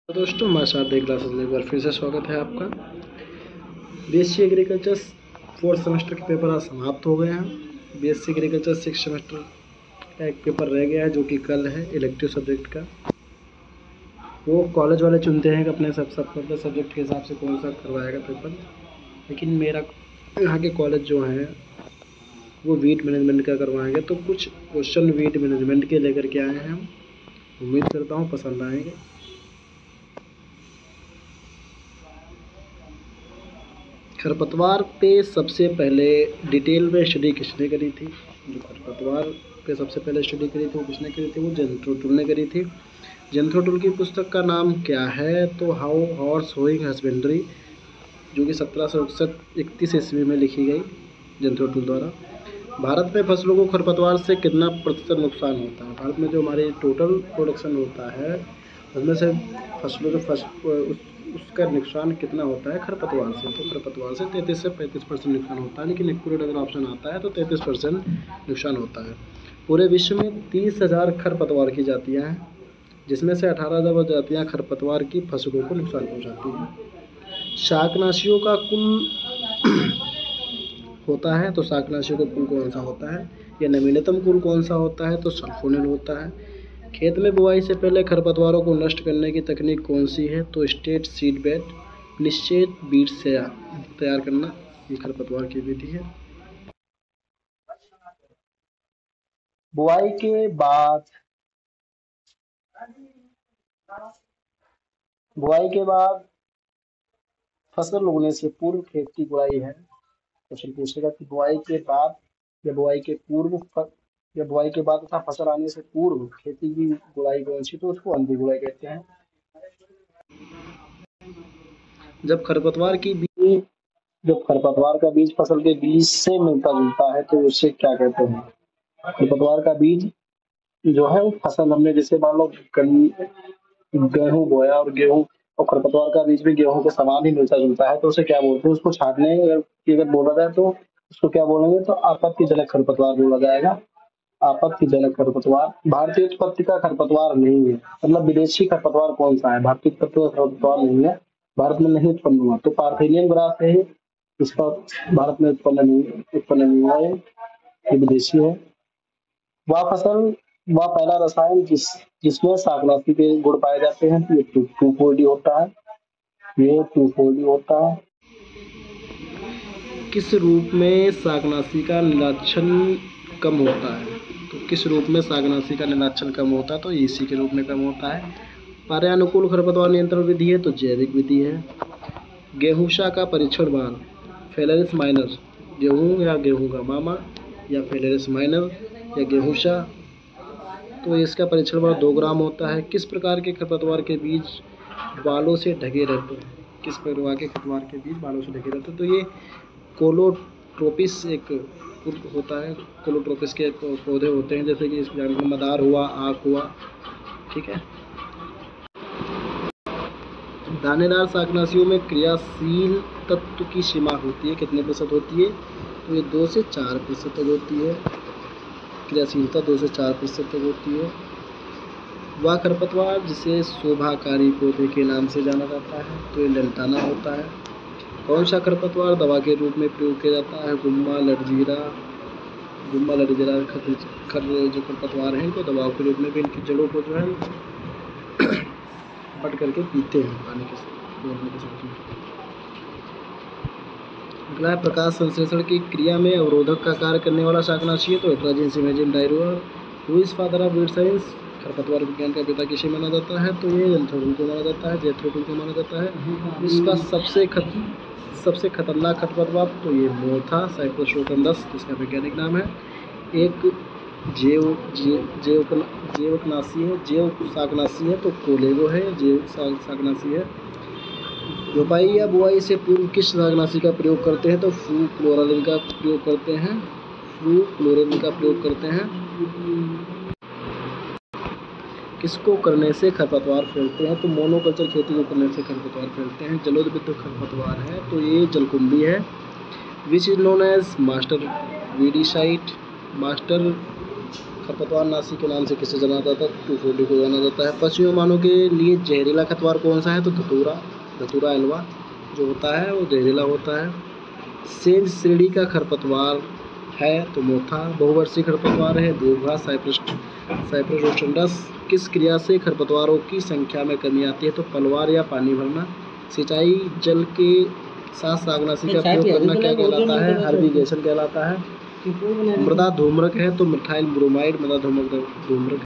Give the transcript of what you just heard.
तो दोस्तों हमारे साथ एक क्लासेस में एक बार फिर से स्वागत है आपका। बीएससी एग्रीकल्चर फोर्थ सेमेस्टर के पेपर आज समाप्त हो गए हैं। बीएससी एग्रीकल्चर सिक्स सेमेस्टर का एक पेपर रह गया है जो कि कल है, इलेक्टिव सब्जेक्ट का। वो कॉलेज वाले चुनते हैं कि अपने सब सब्जेक्ट के हिसाब से कौन सा करवाएगा पेपर, लेकिन मेरा यहाँ के कॉलेज जो हैं वो वीट मैनेजमेंट का करवाएंगे। तो कुछ क्वेश्चन वीट मैनेजमेंट के लेकर के आए हैं हम। उम्मीद करता हूँ पसंद आएंगे। खरपतवार पे सबसे पहले डिटेल में स्टडी किसने करी थी? जो खरपतवार पे सबसे पहले स्टडी करी थी वो किसने करी थी? वो जेंथ्रोटुल ने करी थी। जेंथ्रोटुल की पुस्तक का नाम क्या है? तो हाउ हॉर्स होइंग हस्बेंड्री, जो कि 1761 ईस्वी में लिखी गई जेंथ्रोटुल द्वारा। भारत में फसलों को खरपतवार से कितना प्रतिशत नुकसान होता है? भारत में जो हमारी टोटल प्रोडक्शन होता है उसमें से फसलों के उसका नुकसान कितना होता है खरपतवार से? तो खरपतवार से 33 से 35% नुकसान होता है, लेकिन एक्यूरेट अगर ऑप्शन आता है तो 33% नुकसान होता है। पूरे विश्व में 30,000 खरपतवार की जातियाँ हैं, जिसमें से 18,000 जातियाँ खरपतवार की फसलों को नुकसान पहुँचाती हैं। शाकनाशियों का कुल होता है, तो शाकनाशियों का कुल कौन सा होता है? या नवीनतम कुल कौन सा होता है? तो सल्फोनिल होता है। खेत में बुआई से पहले खरपतवारों को नष्ट करने की तकनीक कौन सी है? तो स्टेट सीड बेड, निश्चित बीज से तैयार करना, ये खरपतवार की विधि है। बुआई के बाद बुआई के बाद फसल उगने से पूर्व खेत की गुड़ाई है। क्वेश्चन पूछेगा कि बुआई के बाद या बुआई के पूर्व या बुआई के बाद तथा फसल आने से पूर्व खेती की गुड़ाई कौन सी? तो उसको अंधी गुड़ाई कहते हैं। जब खरपतवार की बीज जब खरपतवार का बीज फसल के बीज से मिलता जुलता है तो उसे क्या कहते हैं? खरपतवार का बीज जो है वो फसल, हमने जैसे मान लो गेहूं बोया और गेहूं और खरपतवार का बीज भी गेहूं के समान ही मिलता जुलता है, तो उसे क्या बोलते हैं? उसको छाटने अगर बोला जाए तो उसको क्या बोलेंगे? तो आपत्तिजनक खरपतवार बोला जाएगा। आपत्तिजनक खरपतवार भारतीय उत्पत्ति का खरपतवार नहीं है। मतलब विदेशी खरपतवार कौन सा है? भारतीय उत्पत्ति का खरपतवार नहीं है, भारत में नहीं उत्पन्न हुआ। तो पार्थेनियम ग्रास है, इसका भारत में उत्पन्न नहीं हुआ है, ये विदेशी है। वह पहला रसायन जिसमें शाकनाशी के गुण पाए जाते हैं, तो ये 2,4-D होता है। ये 2,4-D होता है। किस रूप में शाकनाशी का नीलाक्षण कम होता है? तो किस रूप में शाकनाशी का नीलाक्षण कम होता है? तो इसी के रूप में कम होता है। पर्यानुकूल खरपतवार नियंत्रण विधि है, तो जैविक विधि है। गेहूंशा का परीक्षण बाल, फेलेरिस माइनर, गेहूं या गेहूं का मामा, या फेलेरिस माइनर या गेहूंशा, तो इसका परीक्षण बाल 2 ग्राम होता है। किस प्रकार के खरपतवार के बीज बालों से ढके रहते हैं? किस प्रकार के खरपतवार के बीज बालों से ढके रहते हैं? तो ये कोलोट्रोपिस एक होता है। कोलोट्रोपिस के पौधे होते हैं, जैसे कि इस जानवर मदार हुआ, आक हुआ, ठीक है। दानेदार शाकनाशियों में क्रियाशील तत्व की सीमा होती है, कितने प्रतिशत होती है? तो ये 2 से 4% तक होती है। क्रियाशीलता 2 से 4% तक होती है। वह खरपतवार जिसे शोभाकारी पौधे के नाम से जाना जाता है, तो ये लंटाना होता है। कौन सा खरपतवार दवा के रूप में प्रयोग किया जाता है? गुम्मा लटजीरा जो खरपतवार हैं इनको दवाओं के रूप में भी इनकी जड़ों को जो है पट करके पीते हैं पानी के साथ में। अगला है प्रकाश संश्लेषण की क्रिया में अवरोधक का कार्य करने वाला शाकनाशी है, तो हेटेरोजीन डायरुआ। Who is father of weed science? खरपतवार विज्ञान का पिता किसे माना जाता है? तो ये जेंथ्रोटुल को माना जाता है, जेंथ्रोटुल को माना जाता है। इसका सबसे खतरनाक खरपतवार तो ये मोर था, साइक्लोसोटोनडस जिसका वैज्ञानिक नाम है। एक जैव शाकनाशी है, तो कोलेगो है, जैव शाकनाशी है। रोपाई या बुआई से पूर्व किस शाकनाशी का प्रयोग करते हैं? तो फ्लूक्लोरालिन का प्रयोग करते हैं। किसको करने से खरपतवार फैलते हैं? तो मोनोकल्चर खेती को करने से खरपतवार फैलते हैं। जलोदबिद्ध खरपतवार है, तो ये जलकुंभी है। Which is known as master weedicide, master खरपतवार नाशी के नाम से किसे जाना जाता है? ट्यूफोडी को जाना जाता है। पशुओं मानव के लिए जहरीला खरपतवार कौन सा है? तो धतूरा एल्वा जो होता है वो जहरीला होता है। सेंज श्रेणी का खरपतवार है तो मोथा। बहुवर्षीय खरपतवार है दूबघास साइप्रस रोस्टेंडस। किस क्रिया से खरपतवारों की संख्या में कमी आती है? तो पलवार या पानी भरना। सिंचाई जल के साथ शाकनाशी का प्रयोग करना क्या कहलाता है? हर्बिगेशन कहलाता है। मृदा धूम्रक है तो मिथाइल ब्रोमाइड मृदा धूम्रक